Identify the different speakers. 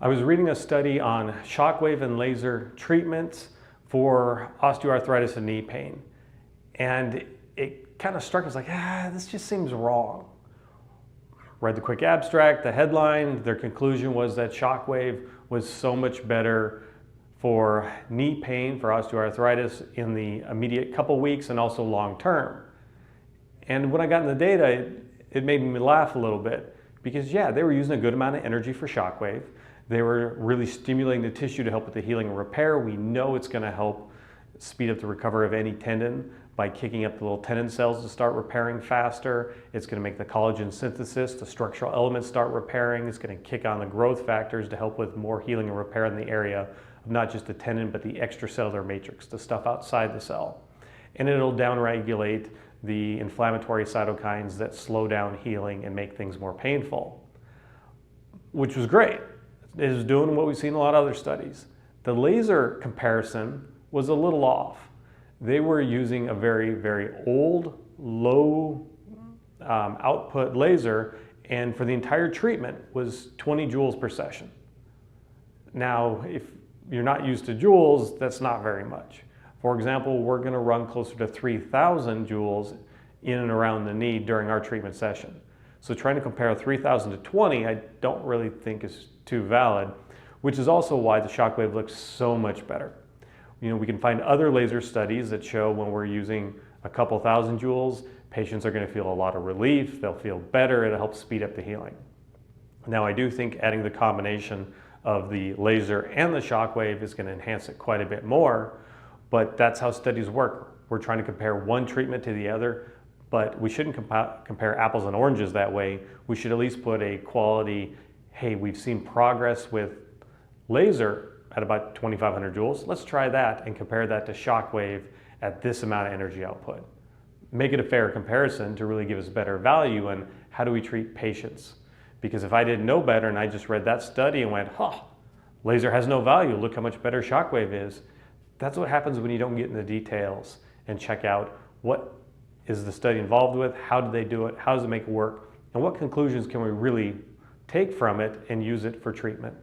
Speaker 1: I was reading a study on shockwave and laser treatments for osteoarthritis and knee pain. And it kind of struck us like, this just seems wrong. Read the quick abstract, the headline, their conclusion was that shockwave was so much better for knee pain, for osteoarthritis in the immediate couple weeks and also long term. And when I got in the data, it made me laugh a little bit because they were using a good amount of energy for shockwave. They were really stimulating the tissue to help with the healing and repair. We know it's going to help speed up the recovery of any tendon by kicking up the little tendon cells to start repairing faster. It's going to make the collagen synthesis, the structural elements start repairing. It's going to kick on the growth factors to help with more healing and repair in the area of not just the tendon, but the extracellular matrix, the stuff outside the cell. And it'll downregulate the inflammatory cytokines that slow down healing and make things more painful, which was great. It is doing what we've seen in a lot of other studies. The laser comparison was a little off. They were using a very, very old, low output laser, and for the entire treatment was 20 joules per session. Now, if you're not used to joules, that's not very much. For example, we're going to run closer to 3,000 joules in and around the knee during our treatment session. So trying to compare 3,000 to 20, I don't really think is too valid, which is also why the shockwave looks so much better. We can find other laser studies that show when we're using a couple thousand joules, patients are going to feel a lot of relief, they'll feel better, it'll help speed up the healing. Now, I do think adding the combination of the laser and the shockwave is going to enhance it quite a bit more, but that's how studies work. We're trying to compare one treatment to the other, but we shouldn't compare apples and oranges that way. We should at least put a quality, hey, we've seen progress with laser at about 2,500 joules. Let's try that and compare that to shockwave at this amount of energy output. Make it a fair comparison to really give us better value and how do we treat patients? Because if I didn't know better and I just read that study and went, laser has no value, look how much better shockwave is. That's what happens when you don't get in the details and check out what is the study involved with, how do they do it, how does it make it work, and what conclusions can we really take from it and use it for treatment.